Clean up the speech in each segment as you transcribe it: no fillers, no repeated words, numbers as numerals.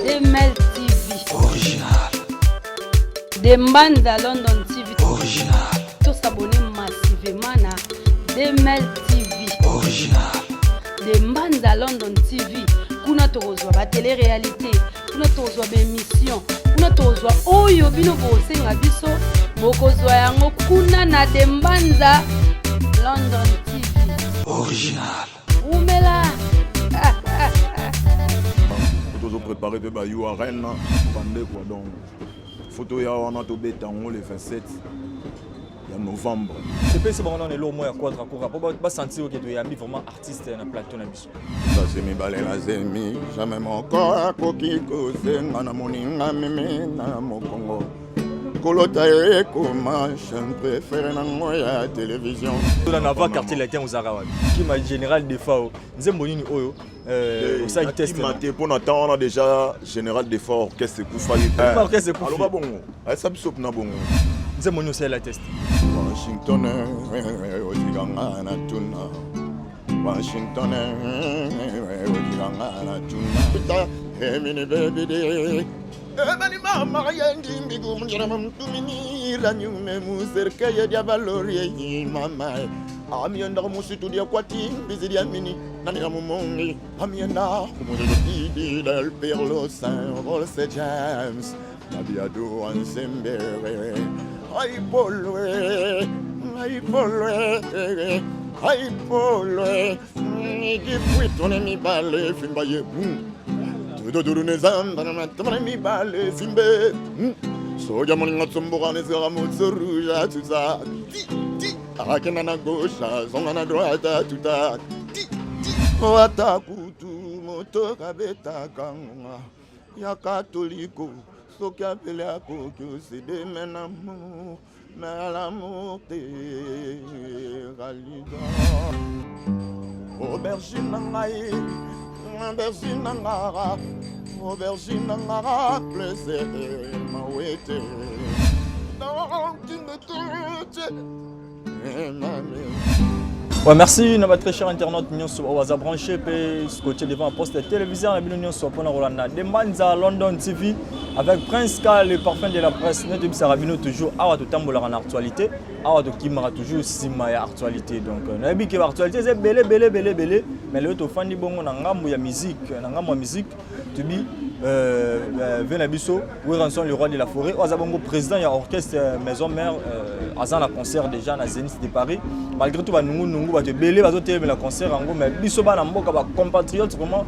Demel TV original. Dembanza London TV Original. Tous s'abonner massivement na Demel TV Original. Dembanza London TV. Kuna tozwa ba télé-réalité, kuna tozwa ba émission, kuna tozwa oyo bino bosenga biso bokozwa yango kuna na Dembanza London TV Original. Oumela. Nous préparé pour URN, quoi donc. Photo ya on a tombé tango le 27 novembre. C'est pas bon on est là au moins à quoi pour pas sentir que tu es ami vraiment artiste dans plateau na biso. Ça c'est mes balais la zemi, jamais mon corps coquille cause na moninga meme na mokongo. Kolota e comment je préfère na moya télévision. Dans la va quartier latin aux Arawa. Qui m'a général des FAO. Nzembonini oyo ça il teste. Pour notre on a déjà général d'effort qu'est-ce que Koufali. Qu'est-ce que alors bon. Ça me soupe na bon. Nzembonini c'est la test. Washington odiganga na tuna. Washington odiganga na tuna. Hey mini baby. Ebani mama yendi mbigu mjana mtumini ranyume muserkeye dia valori mama amienda musitu dia kwati bizidi amini nani na mumongi amienda kumujidi del perlo saint rolse james nabiado ansembere ai polwe ai polwe ki puitone mi balle fimbaye Dodurune zamba na matamana mi bale simbe soja moninga tsombogane zera motso rouge tout ça ti akena na gauche zonga na droite tout ça ti wata kutu moto kabeta kanga ya katoliko soki apele akokyo c'est de menamour mais l'amour te galida aubergine na ngai aubergine nangara plaisir mawete donc tu me touches. Ouais, merci à très cher internaute nous sommes à brancher pe scotché devant un poste de télévision la bino sommes pour Rolanda Dembanza London TV avec Prince K le parfum de la presse notre Sarabino toujours à tout tambola en actualité à tout kimara toujours sima ya actualité donc na bi que actualité c'est belé mais le to fandi bongo na ngambo ya musique tu bi Venabiso Ranson le roi de la forêt Ozabongo président ya orchestre maison mère azan la concert déjà na Zénith de Paris malgré tout ba nungu ba te belé ba zote la concert en gros mais biso ba na mboka ba compatriotes vraiment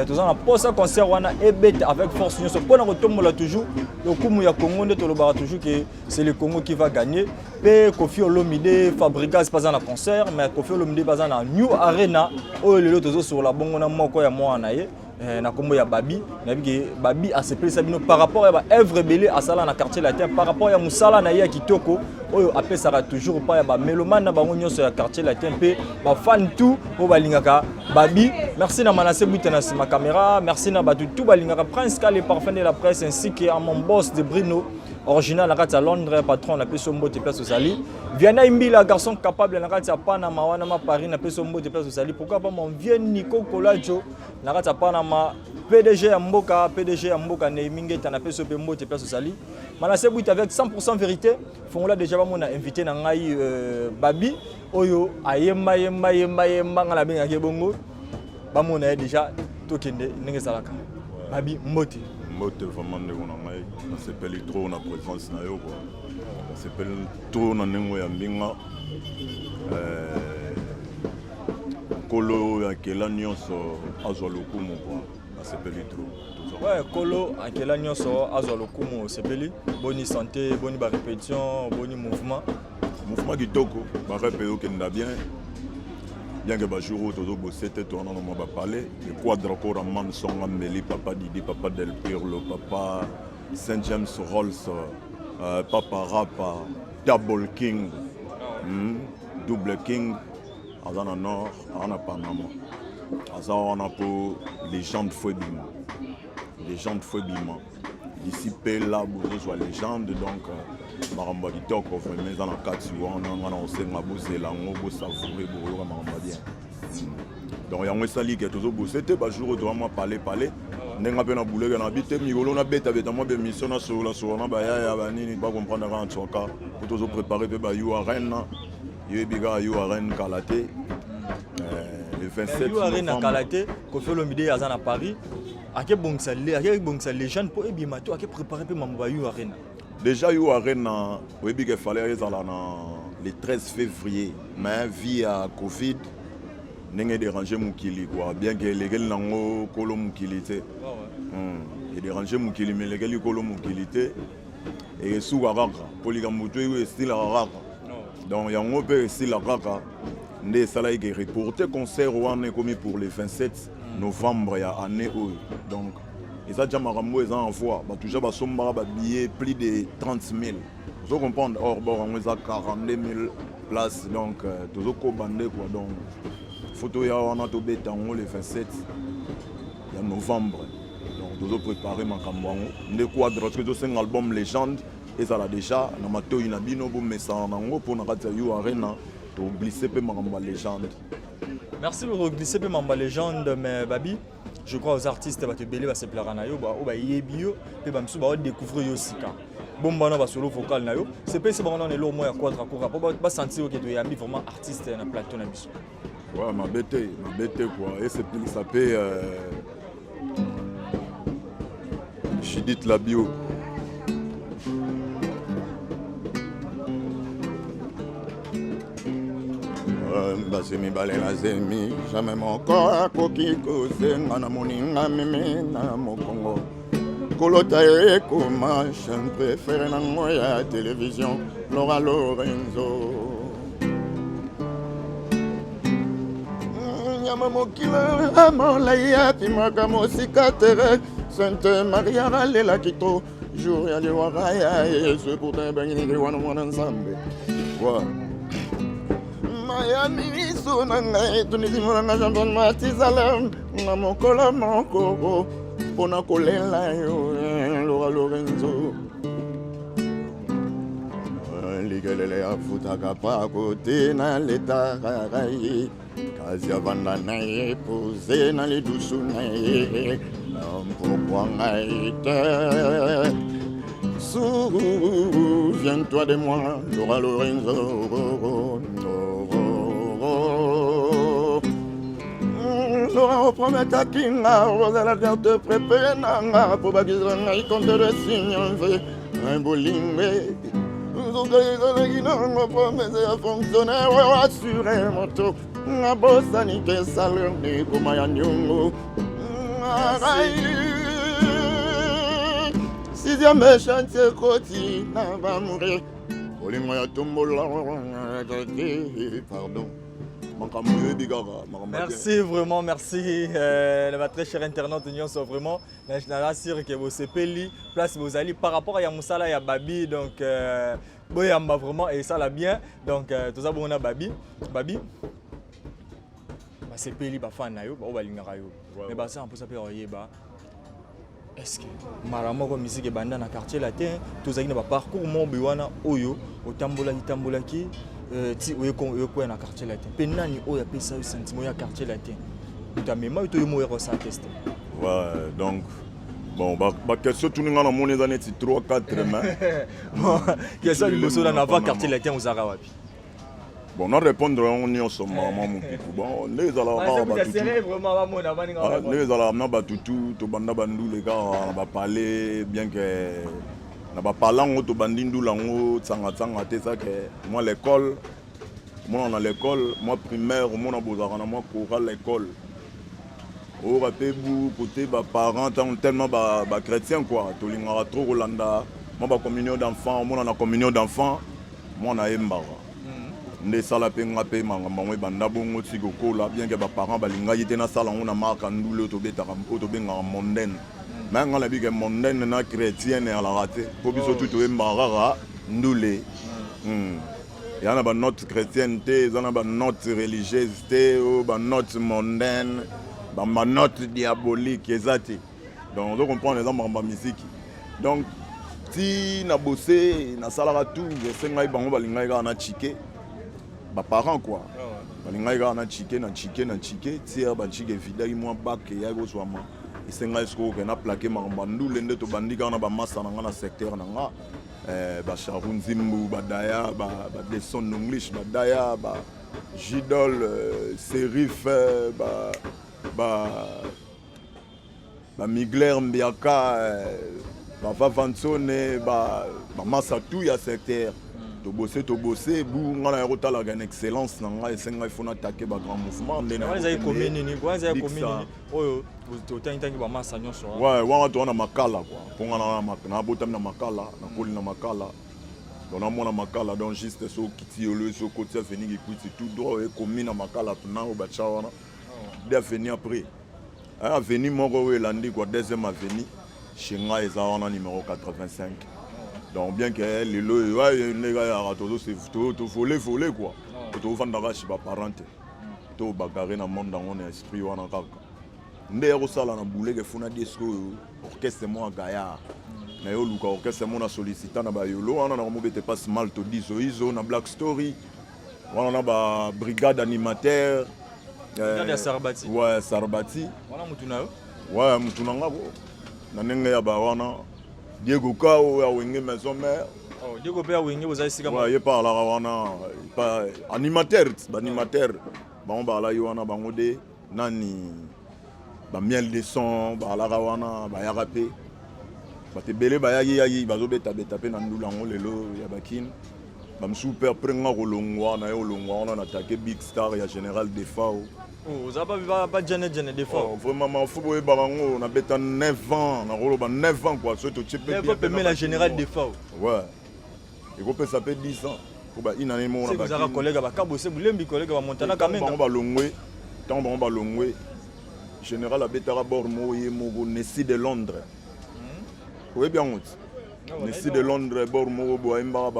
tous en posa concert wana ebet avec force nyonso pona ko tombola toujours le kumu ya Congo nde to lo ba toujours que c'est le Congo qui va gagner pe Kofi Olomide Fabregas pas en la concert mais Kofi Olomide pas en New Arena o le loto sur la bongo na moko ya mwana ye na kombo ya Babi na biki Babi a se plaisir bino par rapport à œuvre belé à sala na quartier latin par rapport à musala na ya kitoko oyo appelé sera toujours pas ya ba mélomane na bango nyonso ya quartier latin pe ba fan tout o balingaka Babi merci na Manassé Bouta na ma caméra merci na batu tout balingaka Prince K le parfum de la presse ainsi que à mon boss de Bruno original na kati à Londres patron na peso mbote place Sali Viana Imbila garçon capable na kati à Panama wana ma Paris na peso mbote place Sali pourquoi pas mon vieux Nico Colajo na kati à Panama PDG ya Mboka Neimingeta na peso pe mbote place Sali Manassé Bouta avec 100% vérité fongola déjà ba mona invité na ngai Babi oyo ayemba ngala benga ke bongo ba mona déjà tokende ndenge salaka Babi mbote vraiment on s'appelle trop na présence na yo quoi on s'appelle trop na nengo ya mbinga kolo ya kela nyonso azwa lokumu quoi on s'appelle trop ouais kolo ya kela nyonso azwa lokumu s'appelle boni santé boni ba répétition boni mouvement kitoko ba répéter kenda bien que Bajouro todo bossete to on va parler de quadra encore man songa meli papa Didi papa Del Pirlo papa Saint James Rolls papa Rapa Double King Double King azana nord ana Panama azana pour légende Fouebima d'ici là vous soit légende donc maramba kitoko vraiment dans la kati wana on sait nga bozela ngo bo savourer bo yo maramba bien Donc yango esali ke tozo bosser te ba jour to moi parler ndenga pe na bouleke na bité mikolo na beta moi be mission na sola ba ya ba nini ba comprendre en tout cas pour tozo préparer pe ba URN biga URN Kalaté le 27 URN na Kalaté ko fait le midi à Paris ake bongsa les jeunes pour ebimato ake préparer pe mambo ba URN. Déjà URN webi ke fallait ezala na le 13 février mais via Covid n'est dérangé Moukili quoi bien que les gars n'ont kolo Moukili té et dérangé Moukili mais les gars kolo Moukili té et sous Araka polygamuto et style Araka donc yango pe style Araka né sala qui reporté concert wana commis pour le 27 novembre ya année donc et ça déjà marambo ils envoie ba toujours ba somba ba billet plus de 30 000 vous comprenez or bon on a 42 000 places donc toujours ko bandé quoi donc photo ya wana to betango le 27 ya novembre donc dozo préparer makambo ngo nde quadre que c'est un album légende et ça là déjà na mato ina bino bo message nango pour na kati ya arena to glisser pe makambo légende. Merci pour glisser pe makambo légende mais Babi je crois aux artistes ba te belé ba se plaira na yo ba o ba yebio pe ba msu ba découvrir yo sika bon bana ba solo vocal na yo c'est pas c'est bon on est lourd moi ya quadre pour ba sentir que tu es ami vraiment artiste na plateau na biso. Ouais, ma bête quoi. Et c'est ça s'appelle Chidit la bio. Basemi balela zemi, jamais mon corps à coquille cause, ngana moninga mimi na mokongo. Kolota e koma, je préfère na moya télévision, Laura Lorenzo. Mokila amolaya timaka mosika tere Sainte Maria Lela Kito jour ya liwara Yesu pourtant bangini wana mwana nzambe wa Miami sonanga tunizimona na jambon matizala na mokola moko pona kolela yo Laura Lorenzo ligelele afutaka pa kote na leta rai Kazi vanda na ye posé na les douces na ye pourquoi ngaite souviens-toi de moi Laura Lorenzo Laura promet à Kinga Rosala vient te préparer nanga pour bagizra ngai compte de signe un bolingue nous promesse à fonctionner assurer moto na bosani ke salonné comme ya nyongo sixième chantier koti na va mourir olingo ya tombola pardon. Merci vraiment, merci ma très chère internaute union so vraiment na sûr que vous sepeli place vous allez par rapport à Yamusala ya Babi donc boyamba vraiment et ça la bien donc tout ça bon on a Babi ba sepeli ba fan na yo ba balingaka yo mais ba ça on peut s'appeler yeba est-ce que maramo ko musique banda na quartier latin tout ça qui na ba parcours mon biwana oyo otambola ki ti oyo na quartier latin pe nani oyo apesa yo sentiment ya quartier latin ta mema to yo mo ressent tester ouais donc bon ba question tout nga na moni za neti 3 4 mains question liboso na va quartier latin uzaka wapi bon on répondre on y ensemble maman mon pitou bon les ala ba tout c'est vraiment ba mona ba ninga les ala na ba tout to banda bandu les gars ba parler bien que na ba palango to bandindu lango tsanga te ça que moi l'école moi on a l'école moi primaire moi na bozara na moi choral l'école au rapebu côté ba parents tellement ba chrétien quoi to lingara trop Rolanda moi ba communion d'enfants moi na communion d'enfants moi na embara nde sala pe ngape manga moi banda bongo tsikoko la bien que ba parents balinga yite na sala on na marka ndule to betaka to benga mondaine mais on a vu que mondaine na chrétienne à la raté pour biso tout embara ndule il y a ba note chrétienne il y a ba note religieuse ou ba note mondaine ba note diabolique ezati donc on comprend les hommes en musique donc si na bossé na salaka tout je sais ngai bango balinga na chike ba parents quoi balingai kaka na chike tiere banchike evidaki mwa bak eyaki ozwama esengai sikoyo okende aplake makambo ndule nde tobandi kaka na bamasa na nga na secteur na nga bacharu nzimbu badaya badeson nonglish badaya bajidol serif bamigler mbiaka bavavantsone bamasa tu ya secteur tobose bu nga na yako talaka une excellence na nga esenga il faut na attaquer ba grand mouvement ndena wanza commune oyo totangi ba massa nyonso ouais wanga to na makala quoi ponga na botami na makala na koli na makala donc na mona makala donc juste so kitiolo so côté avenir ikuti tout droit et commune na makala tuna o bacha wana de avenir après avenir moko elandi quoi deuxième avenir chenga eza wana numéro 85. Donc bien que les lois les gars tout voler quoi to fandaka shiba parente to bagarre na monde dans mon esprit wana kaka ndero sala na bouleke funa disco orchestre mo gaya na yo luka orchestre mo na sollicita na ba yolo wana na mo bete pas mal to diso izo na Black Story wana na ba brigade animateur ya Sarbati ouais Sarbati wana mutuna yo ouais mutuna ngako na nenge ya ba wana Diego Kao ya wenge maison mère. Oh, Diego Père wenge vous avez sika. Ouais, il parle là wana pas animateur, animateur. Ba la wana bangode nani ba miel de son ba la wana ba ya rapé. Ba te belé ba ya ba zo beta pe na ndula ngo lelo ya bakin. Ba super prenga kolongwa na yo longwa na attaquer Big Star ya Général Defao. Oh, ça pas Jeanne Defao. Vraiment ma football e barango na beta 9 ans, na rolo ba 9 ans quoi, so to chepé bien. Mais la Général Defao. Ouais. Et qu'on peut s'appeler 10 ans. Pour bah une année mon là. C'est un collègue ba kabose bulembi collègue ba Montana quand même. On va longwe. Tant on va longwe. Général Abetara Bormo et Mogo Nessi de Londres. Oui bien on. Nessi de Londres Bormo Boemba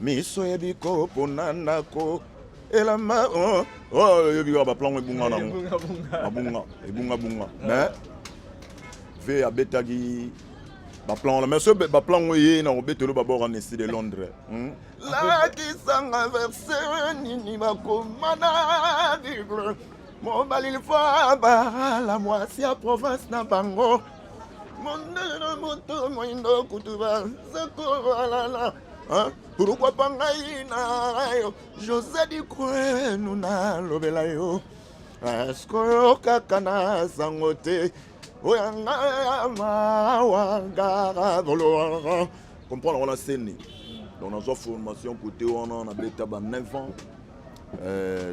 Miso yebiko ponanako elama yebiko ba plan ebunga nango ebunga mais ve abetagi ba plan la mais ce ba plan ye na obetelo ba bora nesi de Londres la kisanga verse nini ba komana vigle mon balil fa ba la moitié province na bango mon moto moindo kutuba zakola hein? Pourquoi pas ngaina José di kwenu na lobela yo Asko kakana sangote Oyanga mawanga volo comprendre on a scène donc dans une formation côté on a beta ba 9 ans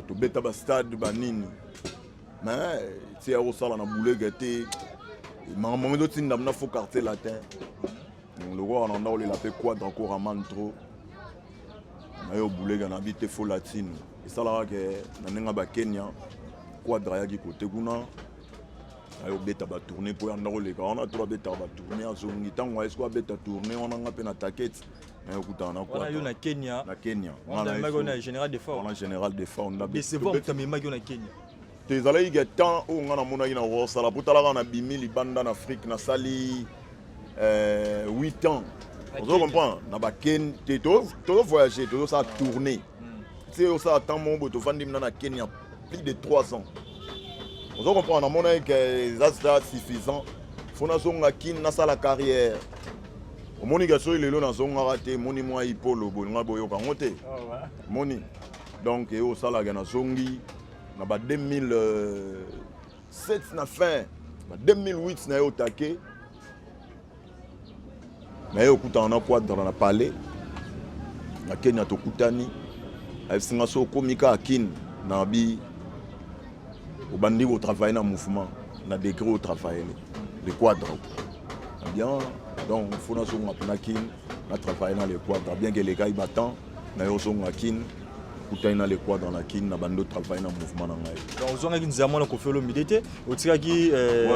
to beta ba stade ba nini mais c'est au sala na boule gâté maman d'autres n'a faut quartier latin le roi on a la fait quadre encore à mantro na boule ga na bité fo latine et ça là que na nga ba Kenya quadre ya ki côté kuna ayo beta ba tourner pour na le ka on a trois beta ba tourner en zongi tango est-ce quoi beta tourner on a nga pe na taquette na kuta na quoi na Kenya on a magona général de fort on a général de fort on a c'est bon que me magona Kenya tes allez il y a temps où on a mona ina wo sala putala na bimi libanda en Afrique na sali 8 ans. Vous comprenez? Na ba Kenya, tout voyager, tout ça tourner. C'est ça attend mon bout, vendre na Kenya plus de 3 ans. Vous comprenez? Na mona que ça suffisant. Faut na zonga kin na sala carrière. Au moni gaso il est là na zonga raté, moni moi ipolo bonga boyo ka ngote. Moni. Donc et au sala ga na zongi na ba 2007 na fin, ba 2008 na yo taqué. Mais au kuta on a quoi dans la palais na Kenya to kutani asinga so komika akin na bi au bandi au travail na mouvement na degré au travail les quadres bien donc faut na so ngapna kin na travail na les quadres bien que les gars ils battent na yo so ngakin kutani na les quadres na kin na bando travail na mouvement na ngai donc zonga ki nzamo na kofelo midete otikaki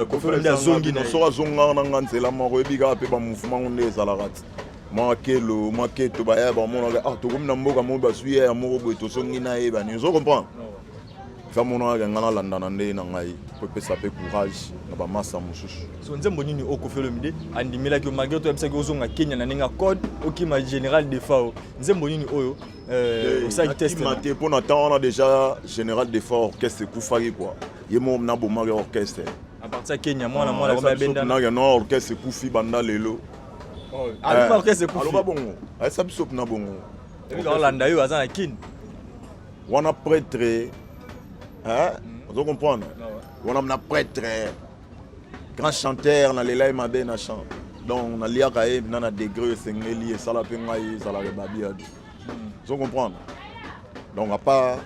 kofelo nda zongi na so zonga na nganzela moko ebika pe ba mouvement on les alarat makelo maketo ba ya ba mona to comme na mboka mo ba suye ya moko boto songi na e ba ni zo comprendre famona ngana landana nde na ngai po pesa pe courage na ba massa mususu so nzembo nini okofelo mide andimela ki malgré to ebisa ki ozonga Kenya na ninga code okima général de fao nzembo nini oyo osaki test mate pour na temps on a déjà général de fao orchestre kufaki quoi yemo na bo mari orchestre à partir Kenya moi na ba benda na no orchestre kufi banda lelo alors orchestre kufi alors ba bongo ay sabi sop na bongo et puis Hollanda yo azana kin wana prêtre hein vous comprenez on a prêtre grand chanteur na lela mabe na chant donc na lia kae na degré sengeli et sala pe ngai sala ke babia vous comprenez donc à part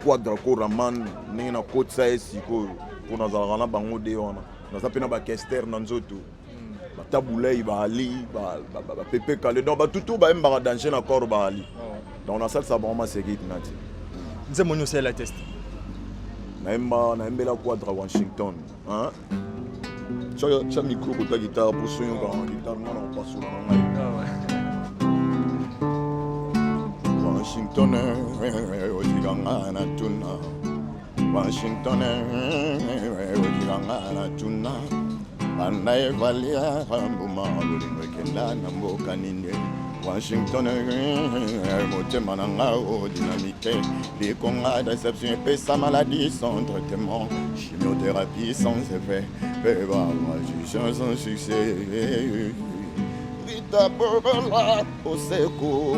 quadra koraman ni na kotsa esiko pour na zala na bango de wana na sapena ba kester na nzoto ba tabulei ba ali ba pepe kale donc ba tutu ba mbara danger na corps ba ali donc na ça vraiment c'est qui nati nzembo nyo c'est la test na embela quadra Washington hein cha micro ko ta guitare pour sonyo ba guitare na pas sur Washington odiganga na tuna Washington odiganga na tuna anaye valia mbuma bolingo kenda na mboka ninde Washington motema na ngao dynamique les congas déception et sa maladie sans traitement chimiothérapie sans effet beba magicien sans succès Rita Bobola au secours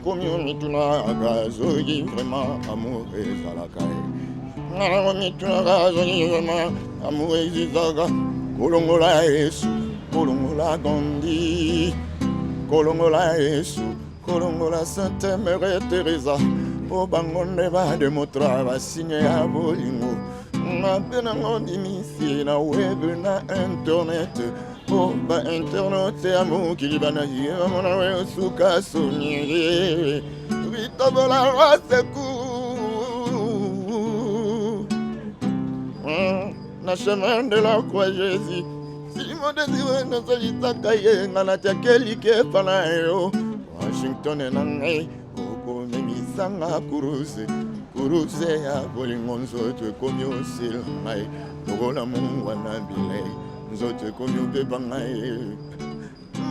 community na gazo vraiment amoureuse à la caille community na gazo vraiment amoureuse zaga kolongola Yesu kolongola Gandhi kolongola Yesu kolongola Sainte Mère Teresa o bangonde ba de motra ba signé ya bolingo na pena ngondimisi na web na internet o ba internet ya mukilibana ya mona we suka sonye vitabola waseku na chemin de la croix Jésus Simon de Dieu na salita kaye ngana chakeli ke panayo Washington na ngai koko memisanga kuruze ya bolingo nzoto komi osila ngai lokola mungu na bile nzoto komi obeba ngai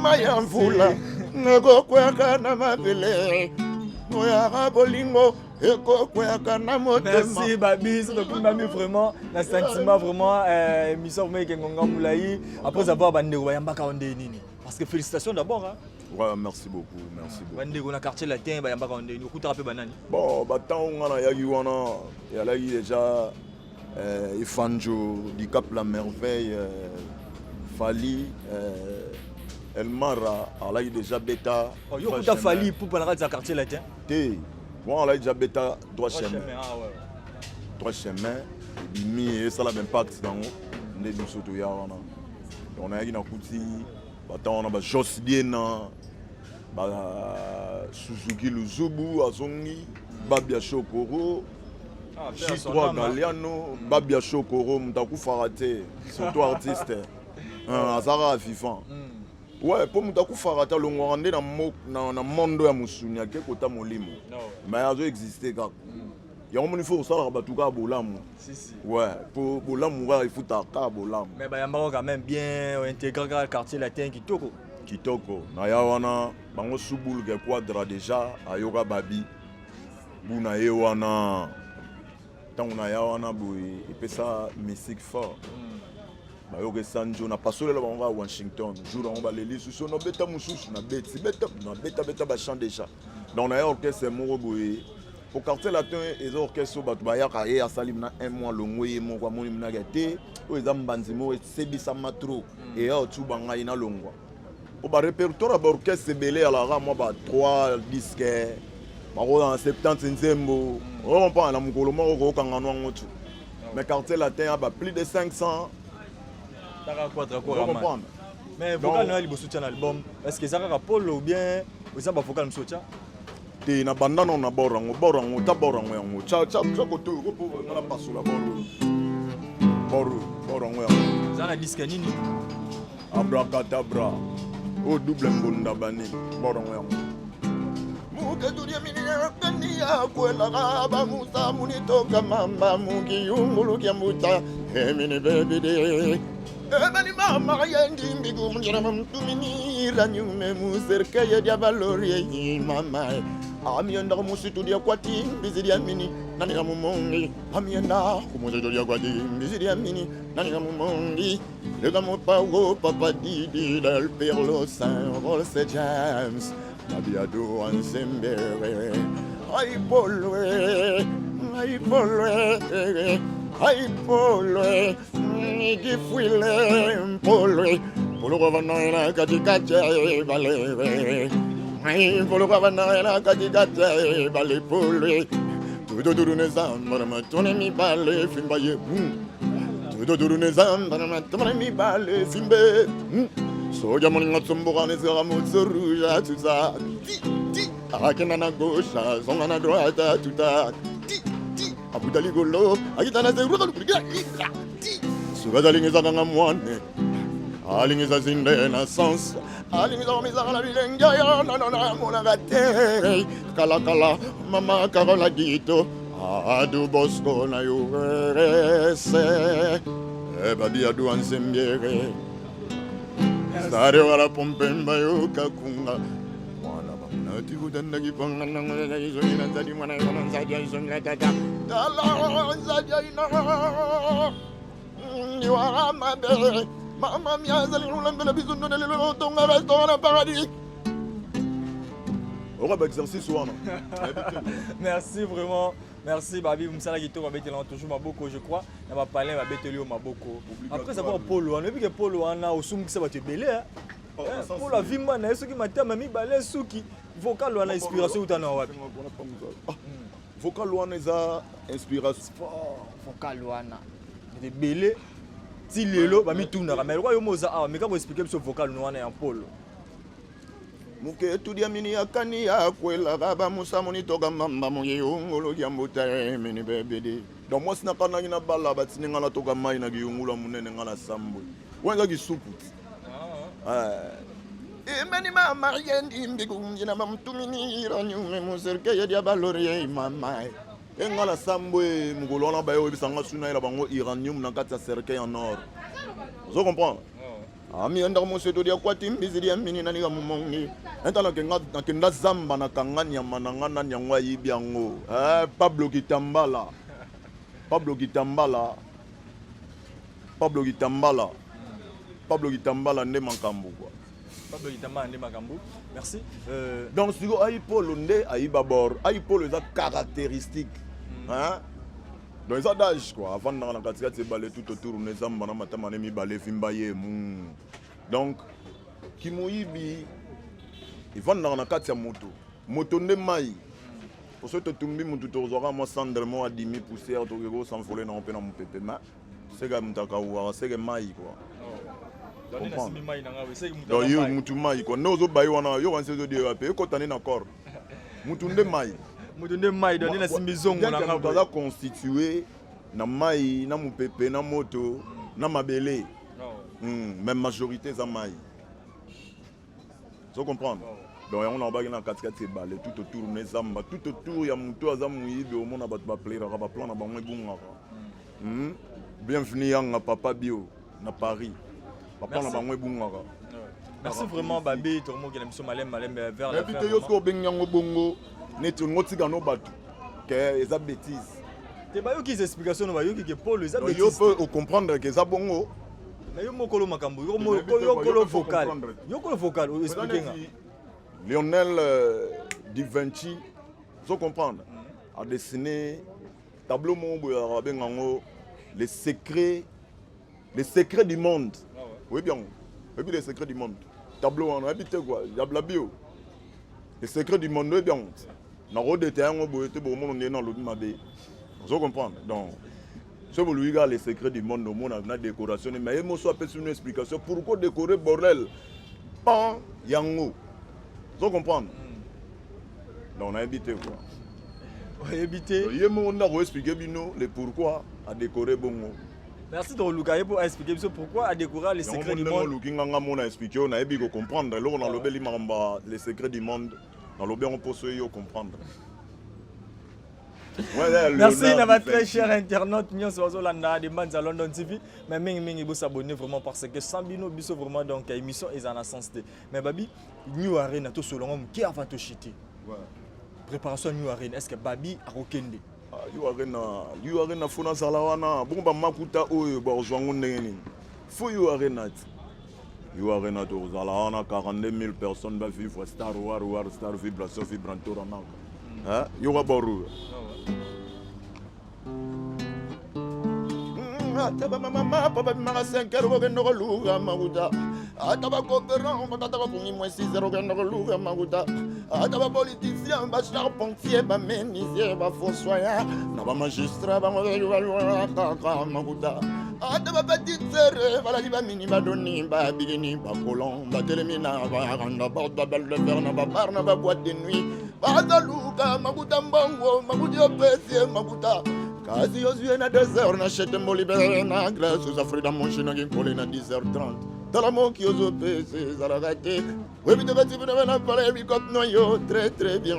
maya mvula nakokweka na mabele moyaka bolingo ekokweka na motema. Merci Babi, c'est donc Babi vraiment la sentiment vraiment émission mais kengonga moulayi après avoir bandé ko yamba ka ondé nini parce que félicitations d'abord hein. Ouais, merci beaucoup. Bandé ko na quartier latin ba yamba ka ondé ni ko tapé banani. Bon, ba tant ngana yagi wana ya la déjà Ifanjo du Cap la Merveille Fali Elmara ala déjà bêta. Oh yo ko Fali pour parler de quartier latin. Bon, là, déjà bêta droit chemin. Ah ouais. Droit chemin. Et mi et ça la même pacte dans on est du soto ya wana. On a une kuti bata on a ba Josdiena ba Suzuki Luzubu Azongi Babia Shokoro J3 Galiano Babia Shokoro mtaku farate surtout artiste. Azara Fifan. Ouais, pour mutaku farata lo ngwande na mondo ya musuni ake kota molimo. Mais azo exister ka. Ya on faut ça la batuka bolamu. Si. Ouais, pour bolamu il faut ta ka bolamu. Mais ba yamba quand même bien intégrer le quartier latin Kitoko. Na ya wana bango subul ke quadra déjà ayoka babi. Buna ye wana. Tant na ya wana boy et puis ça musique fort. Ba yo ke Sanjo na pasole la bango Washington jour on va les lits sur no beta mususu na beta ba chant déjà donc na orchestre mo boy au quartier latin et orchestre ba ba ya ka ya salim na un mois longoye mo kwa moni na gate o ezambanzi mo sebisa matro et ya tu banga ina longwa au ba répertoire ba orchestre belé à la ra moi ba 3 disques ba ro dans 70 nzembo on pas na mukolo mo ko kanga no ngotu mais quartier latin a ba plus de 500. Mais vocal na liboso tya na album est-ce que ça ka Paul ou bien ça ba vocal msocha te na bandana na borango ta borango yango cha ko to ko na pasula borango yango ça na disque nini abracadabra o double ngonda bani borango yango muketulia minina kania kwela gaba musa munitoka mamba mukiyungulu kya muta emini baby de emani mama yendi mbigu munjira mtumini nyume muserke ya valori mama amienda musitudia kwati bizidia mini nani na mumongi amienda kumutudia kwati bizidia mini nani na mumongi le gamo pawo papa didi del perlo saint rose james Abiado ansembere ai polwe gifuile polwe polo governor katikati balere ai polo governor katikati balere polwe todo durune zambara matone mi bale fimba ye todo durune zambara matone mi bale fimbe Soja moninga tsumbugane zera motsoruja tout ça. Akena na gauche, zonga na droite, tout ça. Abudali golo, akitana zeruka kuliga. Sugadali ngeza nga mwane. Ali ngeza zinde na sens. Ali ngeza miza la bilenga ya na mona gate. Kala mama karola dito. Adu bosco na yurese. Babi adu ansembiere. Sare wala pompemba yo kakunga mwana bamna tikutanda kipangana ngana izo ina tadi mwana yana saja izo ngata dala saja ina ni wa mabe mama miaza lulambela bizundo lelo tonga restaurant paradis. On va exercice wana. Merci vraiment. Merci Babi Msala Gito va bettre toujours Maboko je crois. On va parler va bettre lui Maboko. Après ça va Polo, on a vu que Polo on a au soum qui ça va te belé hein. Pour la vie man, ceux qui m'attendent mami balé souki. Vocal on a inspiration ou t'en as wapi? Vocal on a inspiration. Vocal on a. De belé. Si lelo ba mi tourna mais roi yo moza ah mais quand vous expliquer sur vocal on a en Polo. Muke tudia mini akani ya kwela baba musa moni toga mamba moye ungolo ya mbuta mini bebede donc moi sina kana ina bala batini ngala toga mai na giyungula munene ngala sambo wenza gisupu meni mama yendi mbigu njina mamtumini ranyume muserke ya dia balori mama ngala sambo mugolona bayo bisanga suna ila bango iranium na kata serke en or vous comprenez. Ami anda monsieur to dia kwati mbizili ya mini nani ga mumongi entala kenda zamba na kanganya manangana nyangwa yibiango Pablo Kitambala nde makambu quoi Pablo Kitambala nde makambu merci donc siko ay polo nde ay babor ay polo za caractéristique hein donc ça d'âge quoi avant dans la katikati balé tout autour ne zamba na matama ne mi balé fimbaye donc kimoyibi ils vont dans la kati ya moto nde mai pour ce que tumbi mutu tozora moi cendrement à 10 000 poussières to go sans voler na pe na mupepe ma c'est ga mutaka wa c'est que mai quoi donc yo mutu mai quoi nozo bayi wana yo wanse zo de pe ko tani na corps mutu nde mai donc na simbizongo na ngabo za constitué na mai na mupepe na moto na mabele même majorité za mai tu comprends donc on a bagé na katikati balé tout autour ne zamba tout autour ya muto azamu yibe au monde ba ba plaire ba plan na ba mwe bunga bienvenue à papa bio na Paris papa na ba mwe bunga merci vraiment Babi tout le monde qui aime malem vers la fin habité yo ko benyango bongo net ngotika no batu que eza bêtise te ba yo ki explication no ba yo ki Paul eza bêtise yo peut comprendre que eza bongo mais yo mokolo makambo yo kolo vocal expliquer Lionel Di Vinci vous comprendre a dessiné tableau mon bengango les secrets du monde oui bien et puis les secrets du monde tableau on habite quoi la bio les secrets du monde oui bien na rode te yango boyete bo mon on dans l'autre mabe vous comprendre donc ce vous lui gars les secrets du monde au monde na décoration mais moi soit peut une explication pourquoi décorer bordel pan yango vous comprendre donc on a habité quoi on a habité yemo on a expliqué bino le pourquoi à décorer bongo. Merci de Lukaye pour expliquer pourquoi à découvrir les secrets du monde. On a expliqué, on a bien comprendre. Là, on a les secrets du monde. Dans le bien, on peut se comprendre. Merci, notre très cher internaute. Nous sommes là de Manza London TV. Mais vous vous abonnez vraiment parce que sans bino, biso vraiment donc émission est en sens. Mais Babi, New Arena, tout ce long, qui a avant tout chité. Préparation New Arena, est-ce que Babi a rekende? New Arena, Fona Salawana, Bomba Makuta, Oyo, Barzwangon, Fou New Arena. New Arena, Salawana, 42 000 personnes, vivre Star War, Star Vibration, Vibrantorana. Yoga Boru. Ataba mama papa mama 5 euros que nous louga maguda ataba coopérant ataba pour moi 6 euros que nous louga maguda ataba politicien ba charpentier ba menuisier ba fossoyeur na ba magistrat ba loi kaka maguda ataba petite sœur voilà qui va mini ba doni ba bigini ba colon ba telemina ba randa ba belle de fer na ba bar na ba boîte de nuit ba louga maguda mbongo magudi opesi maguda. Kasi aux yeux na 2 heures, n'achète mon libéré na glace, aux Afriques dans mon chien qui colle na 10h30. Dans la mont qui aux OPC, ça l'a raté. Oui, mais tu vas n'a pas les bicotes noyaux, très très bien.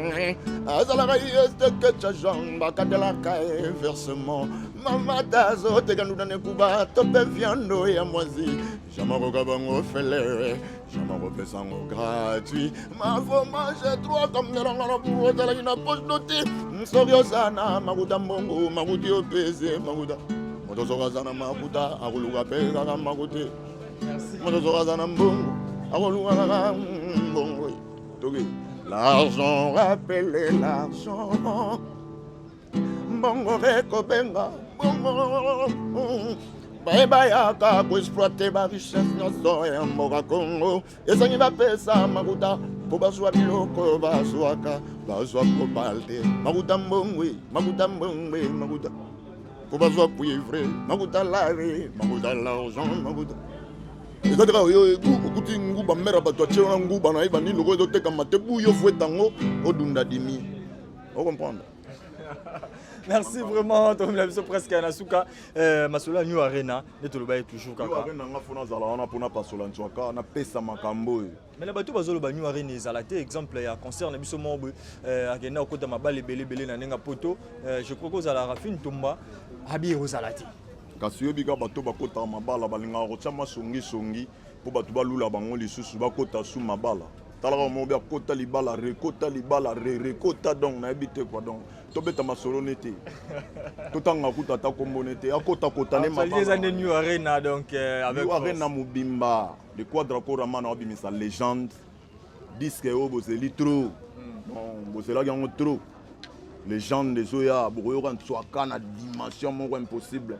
À ça la railleuse de que tu as jambes, à de la caille, versement. Maman tazo, t'es qu'à nous donner couba, top viando et à moisi. Jamais regabon au fêlé, jamais repensant au gratuit. Ma faut manger 3 comme des rangs pour la une poche notée. Soriosana, Maguda Mongo, Magudi Opese, Maguda. Motosorazana Maguda, Aruluga Pega, Magudi. Motosorazana Mbongo, Aruluga Mbongo. L'argent rappelle l'argent. Mbongo Reko Benga, Mbongo. Bayaka pour exploiter ma richesse dans un Mora Congo. Et ça n'y va pas ça, Maguda. Pour basoa biloko, basoa ka, basoa kobalde. Maguda mbongwe, Maguda mbongwe, Maguda. Pour basoa poivre, Maguda lare, Maguda l'argent, Maguda. Et ça dira, yo, écoutez, Ngouba, mère, bateau, tchèra, Ngouba, naïba, ni le roi de Tekamate, bouillot, fouet, tango, Odunda dimi. Vous comprenez? Merci vraiment, Tom Labiso presque à Nasuka. Masola New Arena, et tout le bail toujours New Arena, on a pour na pasola ntuaka, na pesa makambo. Mais la bateau bazolo ba New Arena ezalate exemple ya concert na biso mobo akenda okota mabale belé na nenga poto. Je crois que za Rafine Tumba habi ozalate. Kasi yo bika bateau bakota mabala balinga rocha songi po bato balula bango lisusu bakota su mabala. Talaka mo bia kota libala rekota donc na ebité quoi donc to beta masolo nete to tanga kuta ta kombo nete akota kota ne mabala les années New Arena donc avec New Arena mobimba de quadra koramana obimisa légende disque o bozeli trop bon bozela yango trop légende des oya boyoka ntwaka na dimension moko impossible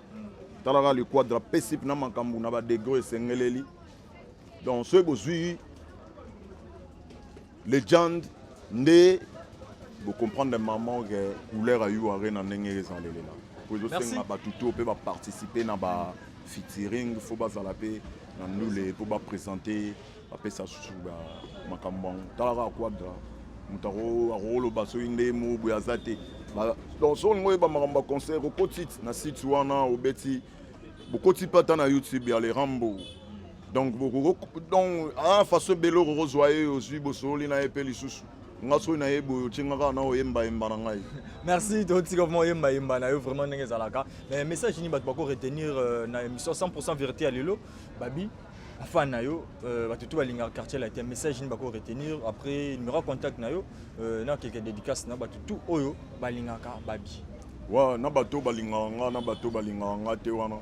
talaka le quadra pesip na makambu na ba degré sengeleli donc ce bozui légende ne vous comprendre maman que couleur a eu arena n'engagé dans les là pour je sais que tout peut participer dans ba featuring faut ba zalaper dans nous les pour ba présenter après ça sous ba makambang tala quadra mutaro rolo baso inde mu buyazate donc son moi ba makamba concert au petit na site wana au beti beaucoup de pata na YouTube ya les Rambo. Donc, à façon belo rozoyer aussi bosoli na epeli susu. Ngaso na ebo chinga na oyemba yemba na ngai. Merci toti comment yemba yemba na yo vraiment ndenge zalaka. Mais message ni bat pas retenir na émission 100% vérité à lelo babi afan na yo batutu balinga quartier la message ni ba ko retenir après numéro contact na yo na quelques dédicaces na batutu oyo balinga ka babi. Wa na bato balinga nga te wana.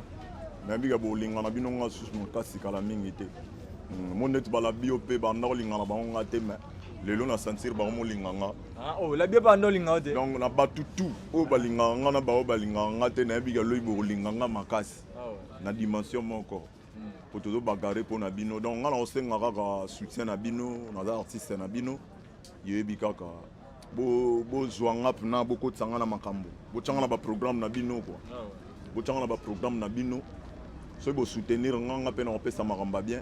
Mais biga bolinga na bino nga susu makasi kala mingi te monet bala bio pe banda olinga na bango te mais lelo na sentir ba mo linga nga oh la bio banda olinga te donc na batutu o balinga nga na ba balinga nga te na biga loyi bolinga nga makasi na dimension moko pour todo bagarre pour na bino donc nga na osenga kaka soutien na bino na artiste na bino yebi kaka bo zwanga na boko tsanga na makambo bo tsanga na ba programme na bino quoi bo tsanga na ba programme na bino so bo soutenir nganga pe na pesa maramba bien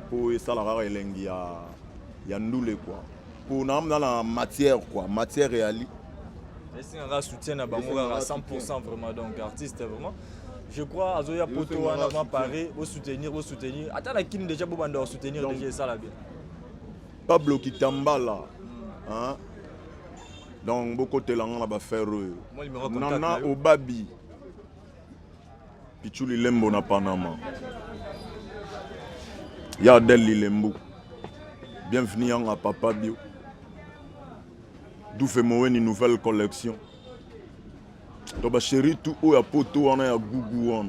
pour ça la rare elengi ya ndule quoi pour na la matière quoi matière réali et c'est un soutien à bango à 100% vraiment donc artiste vraiment je crois azoya poto wana va parler au soutenir attends la kin déjà bo banda soutenir déjà ça là bien Pablo Kitambala Hein? Donc, beaucoup de langues là-bas faire. Moi, numéro Nana contact. Obabi. Pichuli Lembo na Panama. Yadel Lembo. Bienvenue à Papa Bio. D'où fait une nouvelle collection. Donc, chérie, tout haut à poto, on a un gougou.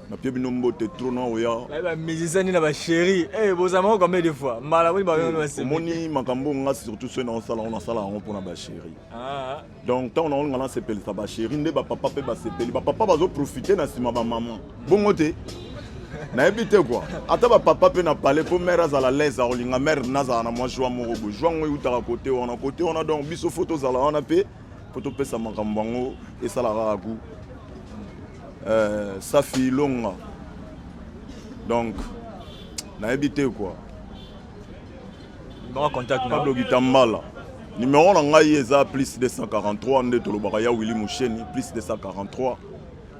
Na pia binombo te trop na oya. Bah musicien na ba chérie. Eh vos amants combien de fois? Malawi ba yo c'est. Moni makambo nga surtout ceux na sala on sala on pour na ba chérie. Ah. Donc tant on a s'appelle ça ba chérie nde ba papa pe ba s'appelle ba papa bazo profiter na sima ba maman. Bongo te. Na ebité quoi. Ata ba papa pe na parler pour mère za la l'aise a olinga mère na za na moi joie mo robo. Joie ngo utara côté on a donc biso photo za la on a pe photo pe sa makambo ngo et ça la ragu. Safi Longa. Donc, n'a habité quoi. Numéro contact Pablo Gitambala. Numéro Nangaï est plus de 143. On est au Baraya Willy Moucheni. Plus de 143.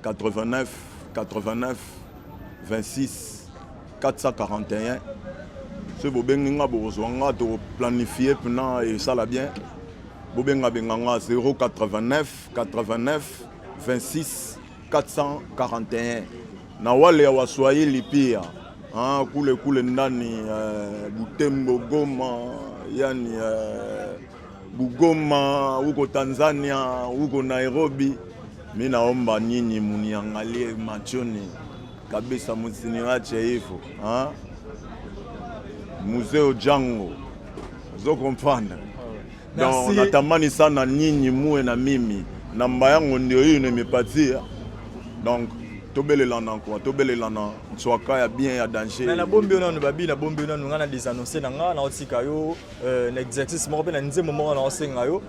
89 89 26 441. Ce Bobenga Bozwanga to planifier pendant et ça la bien. Bobenga Benganga 089 89 26 441 na wale wa Swahili pia kule ndani Butembo Goma yani Bugoma huko Tanzania huko Nairobi mimi naomba nyinyi muniangalie machoni kabisa msiniache hivyo Museo Django zo comprendre donc natamani sana nyinyi muwe na mimi namba yangu ndio hiyo nimepatia. Donc, tobele lana quoi, tobele lana, soit ya bien ya danger. Na bombe na babi na bombe na ngana des annoncer na nga na otika yo na exercice mo na nzembo mo na osenga yo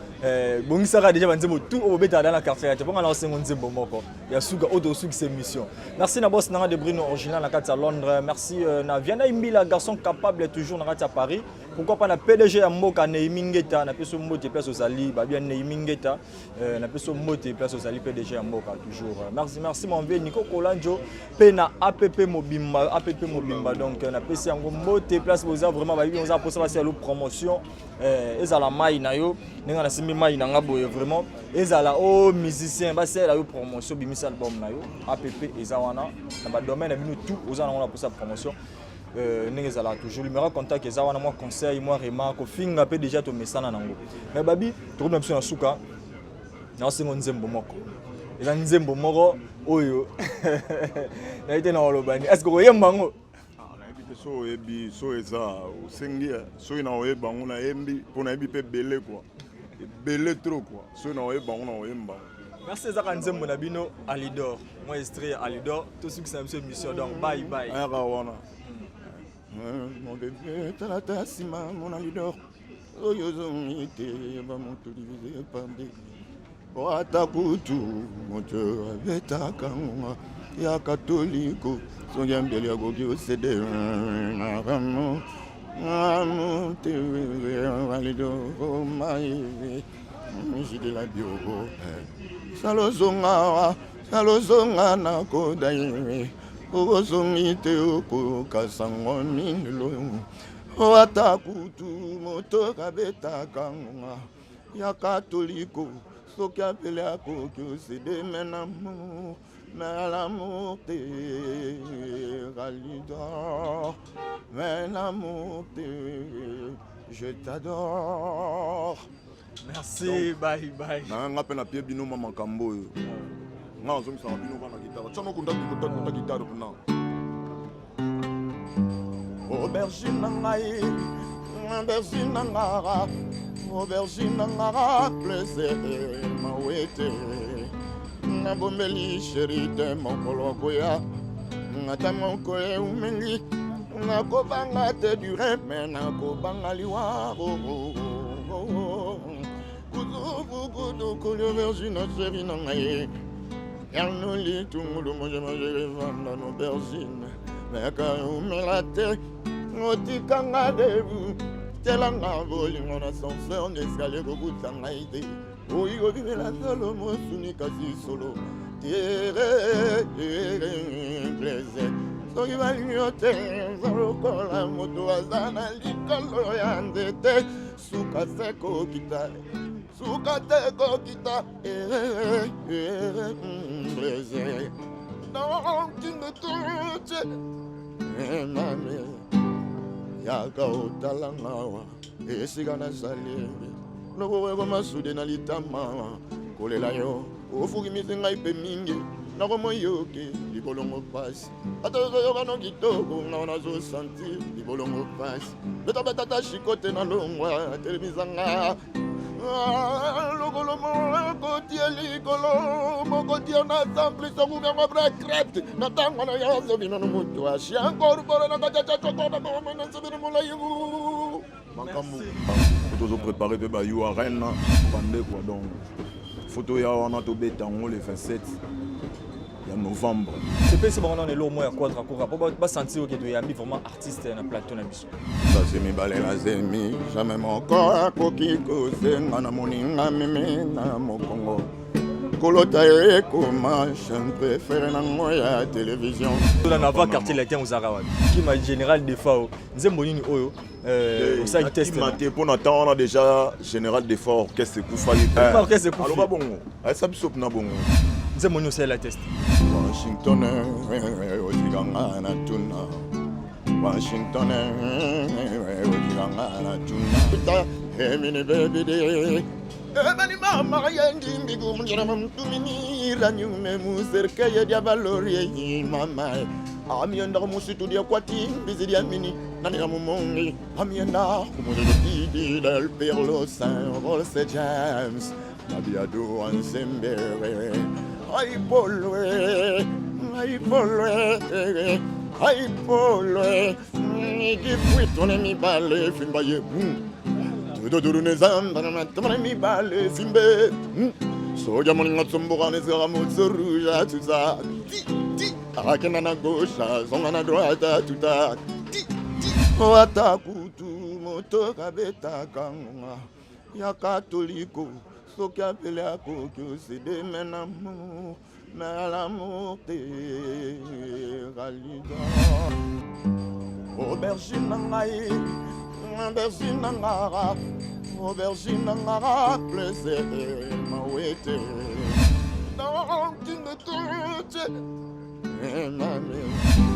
bongisa ka déjà nzembo tout obeta dans la quartier ya bonga na osenga nzembo moko ya suga odo suga cette mission. Merci na boss na de Bruno original na kati à Londres, merci na Viana Imbila garçon capable toujours na kati à Paris. Pourquoi pas na PDG ya Mboka Neimingeta na peso mote place aux Ali babia Neimingeta na peso mote place aux Ali PDG ya Mboka toujours. Merci mon vieux Nico Kolanjo pe na APP Mobimba donc na pesi yango mote place boza vraiment ba on a posé la promotion ezala mai na yo ninga na simi mai na ngabo vraiment ezala o musicien ba c'est la promotion bimisa album na yo APP ezawana na ba domaine na bino tout oza na posé la promotion nezala toujours numéro contact ezawana moi conseil moi remarque finga pe déjà to mesana nango mais babi to na biso na suka na osengo nzembo moko eza nzembo moko oyo na ite na olobani est-ce que oyemba ngo so ebi so eza osengi so ina oyeba ngo na yembi pona yebi pe belé quoi belé trop quoi so ina oyeba ngo na oyemba. Merci Zaka nzembo na bino Alidor moi extrait Alidor tout ce qui c'est une mission donc bye bye ara wana mon bébé tata sima mon Alidor oyo zomite ba moto divisé par deux Watakutu moto betakanga ya katoliko songa mbele ya gogi osede na ramo amonte valido mai mishide la biogo salozonga na kodai ogozomite oko kasango minlo Watakutu moto betakanga ya katoliko soki appelé à Kokyo, c'est de mon amour, mais l'amour t'est Alidor, mais l'amour t'est, je t'adore. Merci, donc, bye bye. Je suis un peu bino mama kambo. Non, je suis un bino mama guitare. Tu as une guitare maintenant. Aubergine nangaye, aubergine nangara. Aubergine nangara plaisir mawete na bombeli chéri de mokolo koya ngata mokoe umengi na kobanga te dure mena kobanga liwa kuzu kudu aubergine chéri nangaye yanoli tungulu moje moje vanda no aubergine meka umelate ngotikanga debu telanga bolingo na ascenseur n'escalier kokutanga ite oyi kobimela solo mosuni kasi solo tere plaisir soki balingi yo te eza lokola moto aza na likolo ya nzete suka seko kita suka teko kita plaisir non tu me touches mame yaka otalangawa esigana sali loko masude na litama kolela yo ofukimise ngai pe mingi nakomoyoke libolongo pasi atozoyoka no kitoko nga nazosentir libolongo pasi betabetata shikote na longwa televizanga lokolo mokoti elikolo mokoti na sample sokumiango bra crepte na ntango na yazo bino no moto ashi encore bora na kachachachokona mamana nsebino molayibu makambo tozo préparé pe bayo arena bande quoi donc photo ya wana tobeta ngo le 27 ya novembre c'est pas bon on est là au moins à quadra pour sentir que tu es ami vraiment artiste na plateau na biso bazemi balela zemi jamais moko akoki kozenga na moninga meme na mokongo kolota ekoma chaîne préférée nango ya télévision na nava quartier latin ozaka wana kima général de fao nzembo nini oyo osali test maté pour natanga on a déjà général d'effort orchestre kufali orchestre kufali alors bongo asa biso na bongo nzembo nini osali la test Washington otiganga na tuna Washington otiganga na tuna emini baby de ebani mama yendi mbigu mjana mtumini ranyume muserkeye dia valori mama amienda musitu dia kwati bizi dia mini nani ya mumongi amienda kumuje didi del perlo saint Rolse James abiado ansembere ay polwe ay polwe ki puitone mi bale fimba ye Dodurune zambana matamana mi bale simbe soja moninga tsombogane zera motsoruja tuza akena na gauche zonga na droite tuta wata kutu motoka beta kanga ya katoliko soki apele akoki osede menamour mais l'amour te ralida aubergine na ngai aubergine na ngara aubergine na ngara plaisir mawete donc tu me touches mame